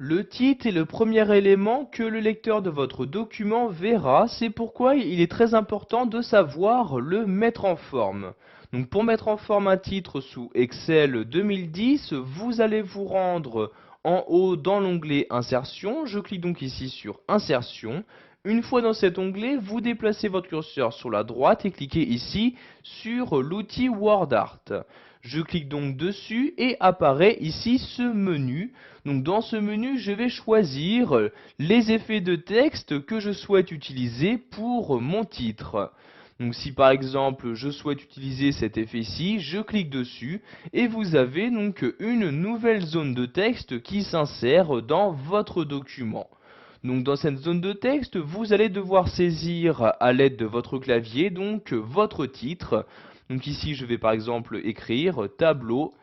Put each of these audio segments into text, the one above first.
Le titre est le premier élément que le lecteur de votre document verra, c'est pourquoi il est très important de savoir le mettre en forme. Donc pour mettre en forme un titre sous Excel 2010, vous allez vous rendre en haut dans l'onglet Insertion. Je clique donc ici sur Insertion. Une fois dans cet onglet, vous déplacez votre curseur sur la droite et cliquez ici sur l'outil WordArt. Je clique donc dessus et apparaît ici ce menu. Donc dans ce menu, je vais choisir les effets de texte que je souhaite utiliser pour mon titre. Donc si par exemple je souhaite utiliser cet effet-ci, je clique dessus et vous avez donc une nouvelle zone de texte qui s'insère dans votre document. Donc dans cette zone de texte, vous allez devoir saisir à l'aide de votre clavier donc votre titre. Donc ici, je vais par exemple écrire tableau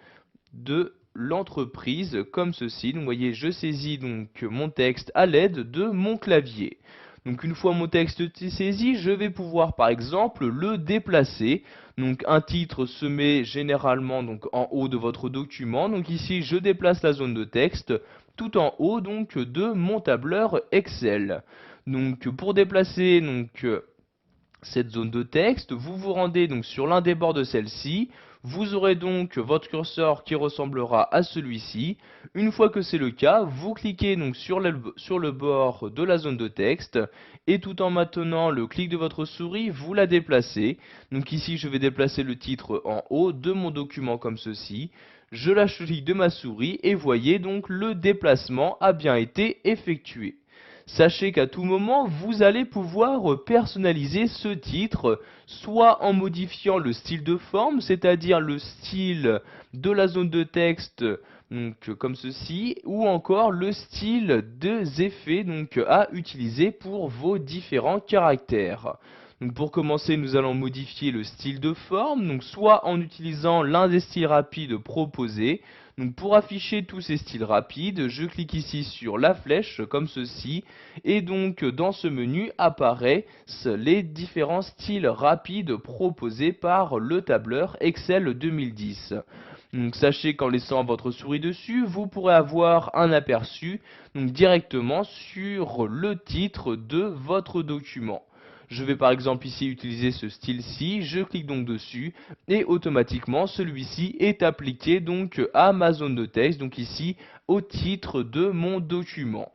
de l'entreprise comme ceci. Donc vous voyez, je saisis donc mon texte à l'aide de mon clavier. Donc une fois mon texte saisi, je vais pouvoir par exemple le déplacer. Donc un titre se met généralement donc en haut de votre document. Donc ici, je déplace la zone de texte tout en haut donc de mon tableur Excel. Donc pour déplacer cette zone de texte, vous vous rendez donc sur l'un des bords de celle-ci, vous aurez donc votre curseur qui ressemblera à celui-ci. Une fois que c'est le cas, vous cliquez donc sur le bord de la zone de texte et tout en maintenant le clic de votre souris, vous la déplacez. Donc ici, je vais déplacer le titre en haut de mon document comme ceci. Je lâche le clic de ma souris et voyez donc le déplacement a bien été effectué. Sachez qu'à tout moment, vous allez pouvoir personnaliser ce titre, soit en modifiant le style de forme, c'est-à-dire le style de la zone de texte, donc comme ceci, ou encore le style des effets donc, à utiliser pour vos différents caractères. Donc pour commencer, nous allons modifier le style de forme, donc soit en utilisant l'un des styles rapides proposés. Donc pour afficher tous ces styles rapides, je clique ici sur la flèche comme ceci et donc dans ce menu apparaissent les différents styles rapides proposés par le tableur Excel 2010. Donc sachez qu'en laissant votre souris dessus, vous pourrez avoir un aperçu donc directement sur le titre de votre document. Je vais par exemple ici utiliser ce style-ci, je clique donc dessus et automatiquement celui-ci est appliqué donc à ma zone de texte, donc ici au titre de mon document.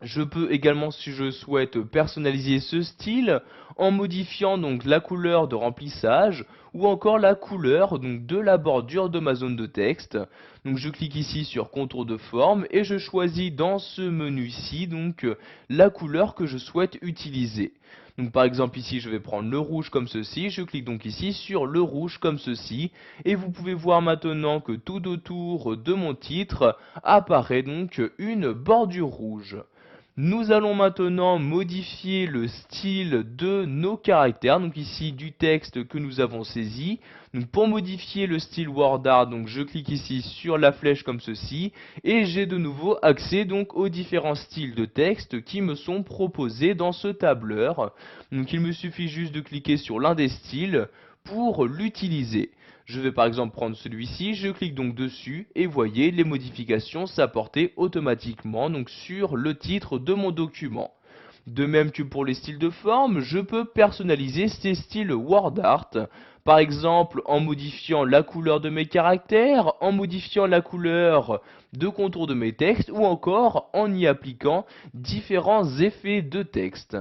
Je peux également, si je souhaite, personnaliser ce style en modifiant donc la couleur de remplissage ou encore la couleur donc de la bordure de ma zone de texte. Donc je clique ici sur contour de forme et je choisis dans ce menu-ci donc la couleur que je souhaite utiliser. Donc par exemple ici je vais prendre le rouge comme ceci, je clique donc ici sur le rouge comme ceci et vous pouvez voir maintenant que tout autour de mon titre apparaît donc une bordure rouge. Nous allons maintenant modifier le style de nos caractères, donc ici du texte que nous avons saisi. Donc pour modifier le style WordArt, donc je clique ici sur la flèche comme ceci et j'ai de nouveau accès donc aux différents styles de texte qui me sont proposés dans ce tableur. Donc il me suffit juste de cliquer sur l'un des styles pour l'utiliser. Je vais par exemple prendre celui-ci, je clique donc dessus et voyez les modifications s'apporter automatiquement donc sur le titre de mon document. De même que pour les styles de forme, je peux personnaliser ces styles WordArt, par exemple en modifiant la couleur de mes caractères, en modifiant la couleur de contour de mes textes ou encore en y appliquant différents effets de texte.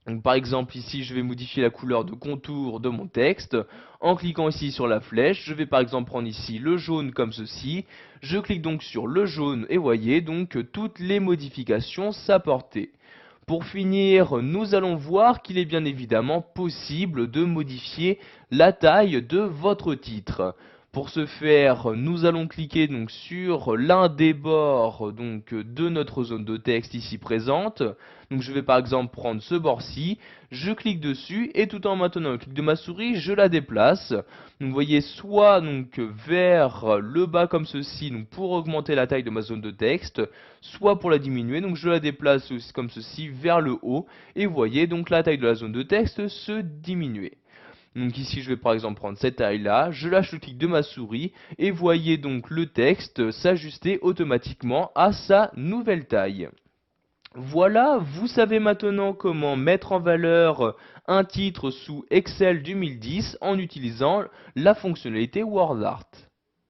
Donc, par exemple ici je vais modifier la couleur de contour de mon texte en cliquant ici sur la flèche. Je vais par exemple prendre ici le jaune comme ceci. Je clique donc sur le jaune et voyez donc toutes les modifications s'apporter. Pour finir, nous allons voir qu'il est bien évidemment possible de modifier la taille de votre titre. Pour ce faire, nous allons cliquer donc sur l'un des bords donc de notre zone de texte ici présente. Donc je vais par exemple prendre ce bord-ci, je clique dessus et tout en maintenant le clic de ma souris, je la déplace. Donc vous voyez soit donc vers le bas comme ceci, donc pour augmenter la taille de ma zone de texte, soit pour la diminuer. Donc je la déplace aussi comme ceci vers le haut et vous voyez donc la taille de la zone de texte se diminuer. Donc ici, je vais par exemple prendre cette taille-là, je lâche le clic de ma souris et voyez donc le texte s'ajuster automatiquement à sa nouvelle taille. Voilà, vous savez maintenant comment mettre en valeur un titre sous Excel 2010 en utilisant la fonctionnalité WordArt.